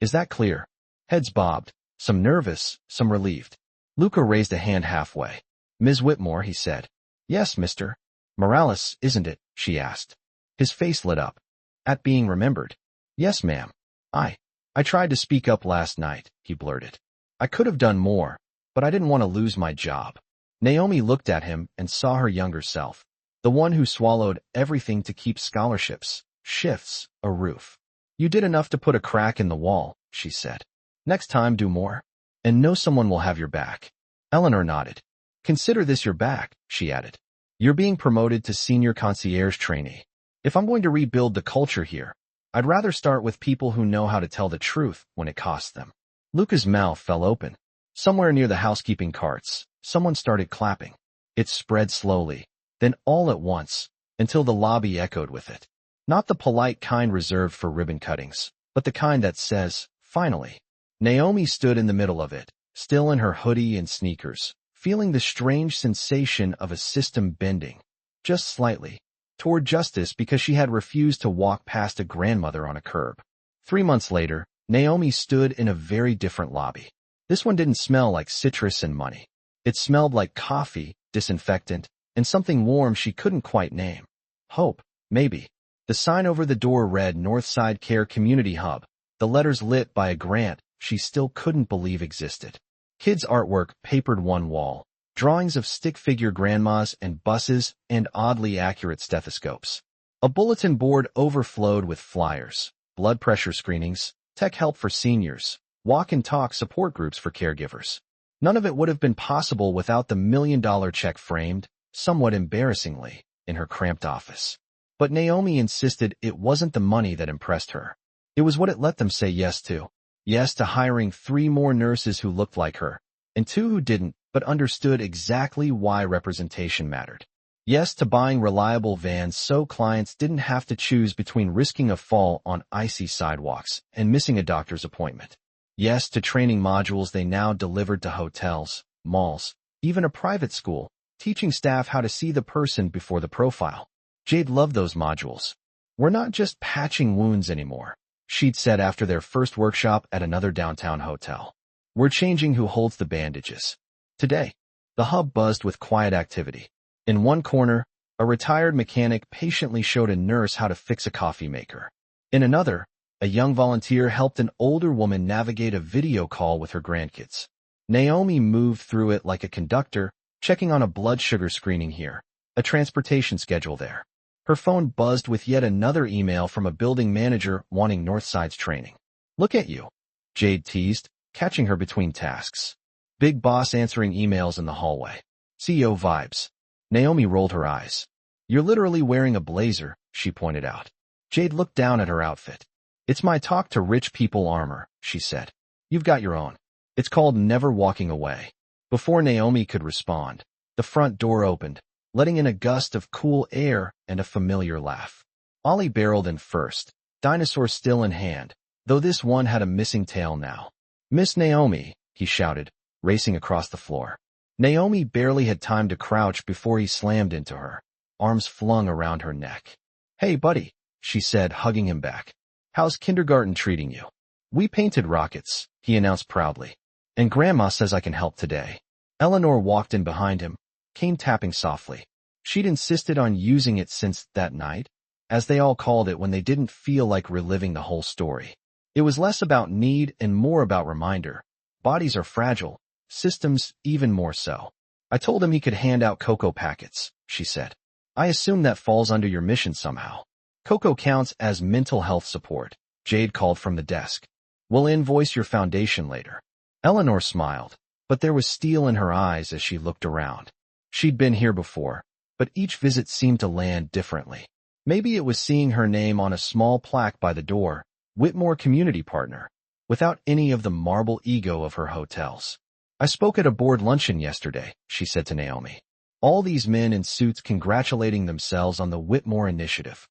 Is that clear? Heads bobbed, some nervous, some relieved. Luca raised a hand halfway. Ms. Whitmore, he said. Yes, Mr. Morales, isn't it? She asked. His face lit up. At being remembered. Yes, ma'am. I tried to speak up last night, he blurted. I could have done more, but I didn't want to lose my job. Naomi looked at him and saw her younger self, the one who swallowed everything to keep scholarships, shifts, a roof. You did enough to put a crack in the wall, she said. Next time do more, and know someone will have your back. Eleanor nodded. Consider this your back, she added. You're being promoted to senior concierge trainee. If I'm going to rebuild the culture here, I'd rather start with people who know how to tell the truth when it costs them. Luca's mouth fell open. Somewhere near the housekeeping carts, someone started clapping. It spread slowly, then all at once, until the lobby echoed with it. Not the polite kind reserved for ribbon cuttings, but the kind that says, finally. Naomi stood in the middle of it, still in her hoodie and sneakers, feeling the strange sensation of a system bending, just slightly, toward justice because she had refused to walk past a grandmother on a curb. 3 months later, Naomi stood in a very different lobby. This one didn't smell like citrus and money. It smelled like coffee, disinfectant, and something warm she couldn't quite name. Hope, maybe. The sign over the door read Northside Care Community Hub, the letters lit by a grant she still couldn't believe existed. Kids' artwork papered one wall, drawings of stick-figure grandmas and buses and oddly accurate stethoscopes. A bulletin board overflowed with flyers, blood pressure screenings, tech help for seniors, walk and talk support groups for caregivers. None of it would have been possible without the $1 million check framed, somewhat embarrassingly, in her cramped office. But Naomi insisted it wasn't the money that impressed her. It was what it let them say yes to. Yes to hiring 3 more nurses who looked like her, and 2 who didn't, but understood exactly why representation mattered. Yes to buying reliable vans so clients didn't have to choose between risking a fall on icy sidewalks and missing a doctor's appointment. Yes to training modules they now delivered to hotels, malls, even a private school, teaching staff how to see the person before the profile. Jade loved those modules. We're not just patching wounds anymore, she'd said after their first workshop at another downtown hotel. We're changing who holds the bandages. Today, the hub buzzed with quiet activity. In one corner, a retired mechanic patiently showed a nurse how to fix a coffee maker. In another, a young volunteer helped an older woman navigate a video call with her grandkids. Naomi moved through it like a conductor, checking on a blood sugar screening here, a transportation schedule there. Her phone buzzed with yet another email from a building manager wanting Northside's training. Look at you, Jade teased, catching her between tasks. Big boss answering emails in the hallway. CEO vibes. Naomi rolled her eyes. You're literally wearing a blazer, she pointed out. Jade looked down at her outfit. It's my talk to rich people armor, she said. You've got your own. It's called Never Walking Away. Before Naomi could respond, the front door opened, letting in a gust of cool air and a familiar laugh. Ollie barreled in first, dinosaur still in hand, though this one had a missing tail now. Miss Naomi, he shouted, racing across the floor. Naomi barely had time to crouch before he slammed into her, arms flung around her neck. Hey, buddy, she said, hugging him back. How's kindergarten treating you? We painted rockets, he announced proudly. And Grandma says I can help today. Eleanor walked in behind him, came tapping softly. She'd insisted on using it since that night, as they all called it when they didn't feel like reliving the whole story. It was less about need and more about reminder. Bodies are fragile, systems even more so. I told him he could hand out cocoa packets, she said. I assume that falls under your mission somehow. Cocoa counts as mental health support, Jade called from the desk. We'll invoice your foundation later. Eleanor smiled, but there was steel in her eyes as she looked around. She'd been here before, but each visit seemed to land differently. Maybe it was seeing her name on a small plaque by the door, Whitmore community partner, without any of the marble ego of her hotels. I spoke at a board luncheon yesterday, she said to Naomi. All these men in suits congratulating themselves on the Whitmore initiative.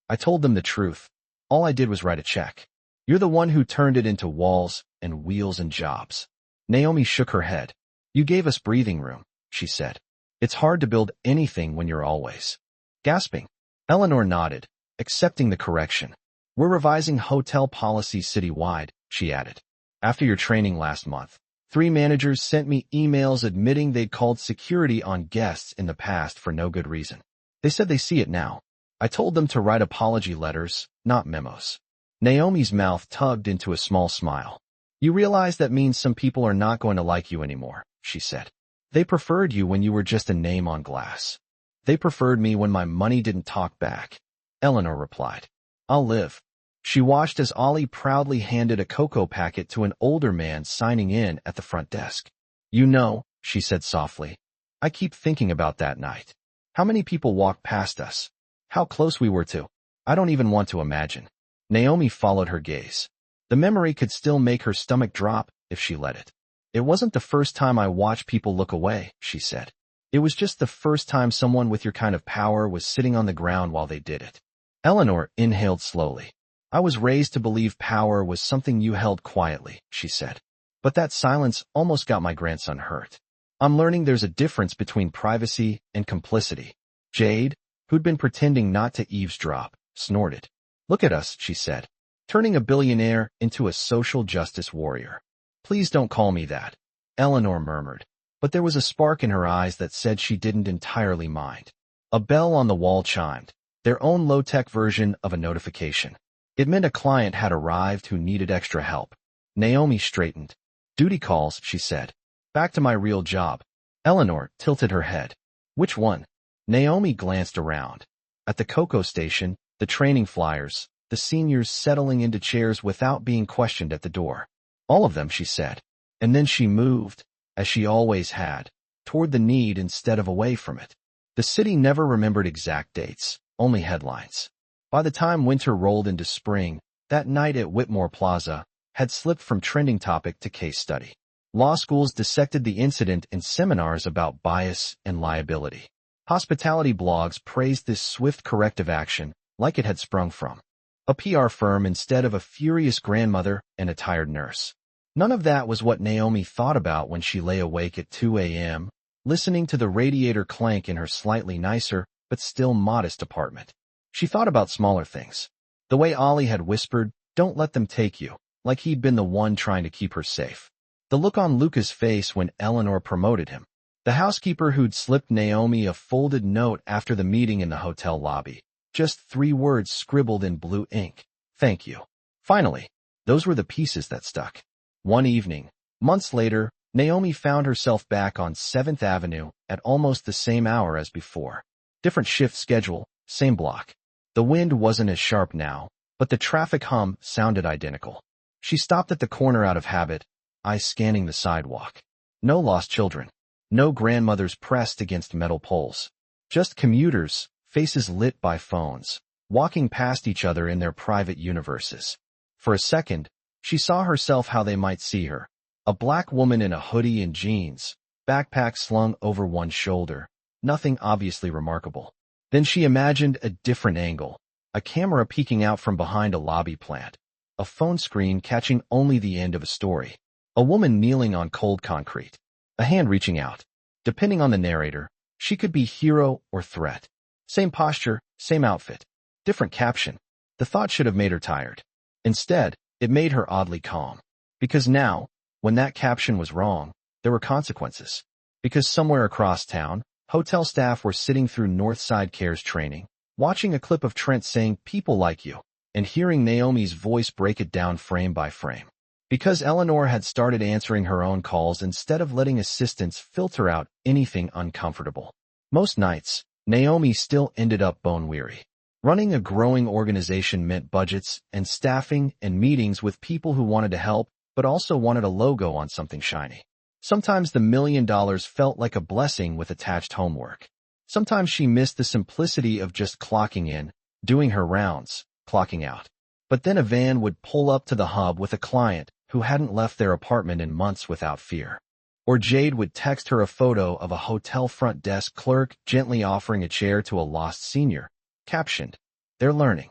I told them the truth. All I did was write a check. You're the one who turned it into walls and wheels and jobs. Naomi shook her head. You gave us breathing room, she said. It's hard to build anything when you're always gasping. Eleanor nodded, accepting the correction. We're revising hotel policies citywide, she added. After your training last month, 3 managers sent me emails admitting they'd called security on guests in the past for no good reason. They said they see it now. I told them to write apology letters, not memos. Naomi's mouth tugged into a small smile. You realize that means some people are not going to like you anymore, she said. They preferred you when you were just a name on glass. They preferred me when my money didn't talk back, Eleanor replied. I'll live. She watched as Ollie proudly handed a cocoa packet to an older man signing in at the front desk. You know, she said softly, I keep thinking about that night. How many people walked past us? How close we were to. I don't even want to imagine. Naomi followed her gaze. The memory could still make her stomach drop if she let it. It wasn't the first time I watched people look away, she said. It was just the first time someone with your kind of power was sitting on the ground while they did it. Eleanor inhaled slowly. I was raised to believe power was something you held quietly, she said. But that silence almost got my grandson hurt. I'm learning there's a difference between privacy and complicity. Jade, who'd been pretending not to eavesdrop, snorted. Look at us, she said, turning a billionaire into a social justice warrior. Please don't call me that, Eleanor murmured, but there was a spark in her eyes that said she didn't entirely mind. A bell on the wall chimed, their own low-tech version of a notification. It meant a client had arrived who needed extra help. Naomi straightened. Duty calls, she said. Back to my real job. Eleanor tilted her head. Which one? Naomi glanced around. At the cocoa station, the training flyers, the seniors settling into chairs without being questioned at the door. All of them, she said. And then she moved, as she always had, toward the need instead of away from it. The city never remembered exact dates, only headlines. By the time winter rolled into spring, that night at Whitmore Plaza had slipped from trending topic to case study. Law schools dissected the incident in seminars about bias and liability. Hospitality blogs praised this swift corrective action like it had sprung from a PR firm instead of a furious grandmother and a tired nurse. None of that was what Naomi thought about when she lay awake at 2 a.m., listening to the radiator clank in her slightly nicer but still modest apartment. She thought about smaller things. The way Ollie had whispered, don't let them take you, like he'd been the one trying to keep her safe. The look on Luca's face when Eleanor promoted him. The housekeeper who'd slipped Naomi a folded note after the meeting in the hotel lobby. Just 3 words scribbled in blue ink. Thank you. Finally, those were the pieces that stuck. One evening, months later, Naomi found herself back on 7th Avenue at almost the same hour as before. Different shift schedule, same block. The wind wasn't as sharp now, but the traffic hum sounded identical. She stopped at the corner out of habit, eyes scanning the sidewalk. No lost children. No grandmothers pressed against metal poles. Just commuters, faces lit by phones, walking past each other in their private universes. For a second, she saw herself how they might see her. A black woman in a hoodie and jeans, backpack slung over one shoulder. Nothing obviously remarkable. Then she imagined a different angle, a camera peeking out from behind a lobby plant, a phone screen catching only the end of a story, a woman kneeling on cold concrete, a hand reaching out. Depending on the narrator, she could be hero or threat. Same posture, same outfit, different caption. The thought should have made her tired. Instead, it made her oddly calm. Because now, when that caption was wrong, there were consequences. Because somewhere across town, hotel staff were sitting through Northside Care's training, watching a clip of Trent saying, "People like you," and hearing Naomi's voice break it down frame by frame. Because Eleanor had started answering her own calls instead of letting assistants filter out anything uncomfortable. Most nights, Naomi still ended up bone-weary. Running a growing organization meant budgets and staffing and meetings with people who wanted to help, but also wanted a logo on something shiny. Sometimes the $1 million felt like a blessing with attached homework. Sometimes she missed the simplicity of just clocking in, doing her rounds, clocking out. But then a van would pull up to the hub with a client who hadn't left their apartment in months without fear. Or Jade would text her a photo of a hotel front desk clerk gently offering a chair to a lost senior, captioned, "They're learning."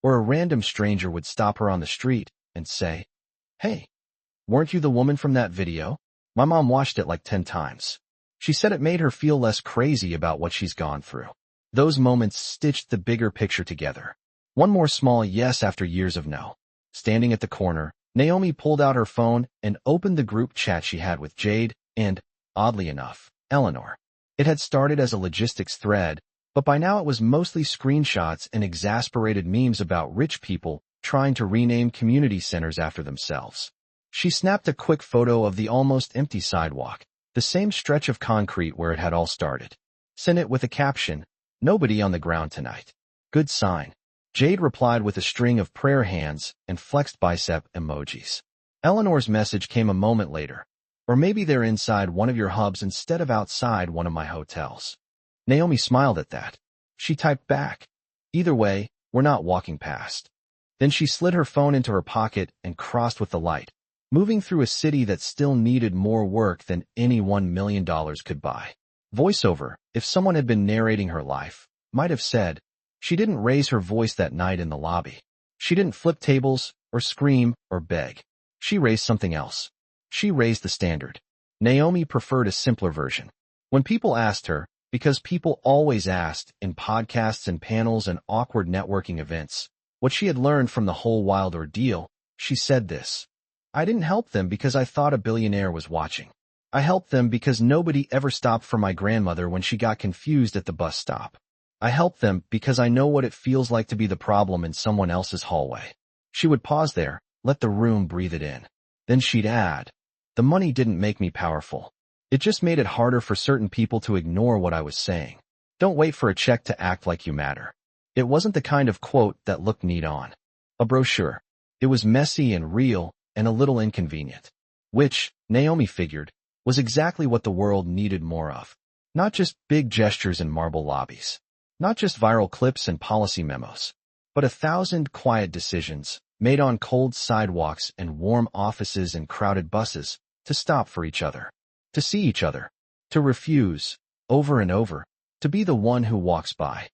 Or a random stranger would stop her on the street and say, "Hey, weren't you the woman from that video? My mom watched it like 10 times. She said it made her feel less crazy about what she's gone through." Those moments stitched the bigger picture together. One more small yes after years of no. Standing at the corner, Naomi pulled out her phone and opened the group chat she had with Jade and, oddly enough, Eleanor. It had started as a logistics thread, but by now it was mostly screenshots and exasperated memes about rich people trying to rename community centers after themselves. She snapped a quick photo of the almost empty sidewalk, the same stretch of concrete where it had all started. Sent it with a caption, "Nobody on the ground tonight." Good sign. Jade replied with a string of prayer hands and flexed bicep emojis. Eleanor's message came a moment later. "Or maybe they're inside one of your hubs instead of outside one of my hotels." Naomi smiled at that. She typed back, "Either way, we're not walking past." Then she slid her phone into her pocket and crossed with the light, moving through a city that still needed more work than any $1 million could buy. Voiceover, if someone had been narrating her life, might have said, she didn't raise her voice that night in the lobby. She didn't flip tables, or scream, or beg. She raised something else. She raised the standard. Naomi preferred a simpler version. When people asked her, because people always asked in podcasts and panels and awkward networking events, what she had learned from the whole wild ordeal, she said this: "I didn't help them because I thought a billionaire was watching. I helped them because nobody ever stopped for my grandmother when she got confused at the bus stop. I helped them because I know what it feels like to be the problem in someone else's hallway." She would pause there, let the room breathe it in. Then she'd add, "The money didn't make me powerful. It just made it harder for certain people to ignore what I was saying. Don't wait for a check to act like you matter." It wasn't the kind of quote that looked neat on a brochure. It was messy and real and a little inconvenient, which, Naomi figured, was exactly what the world needed more of. Not just big gestures in marble lobbies. Not just viral clips and policy memos, but 1,000 quiet decisions made on cold sidewalks and warm offices and crowded buses to stop for each other, to see each other, to refuse, over and over, to be the one who walks by.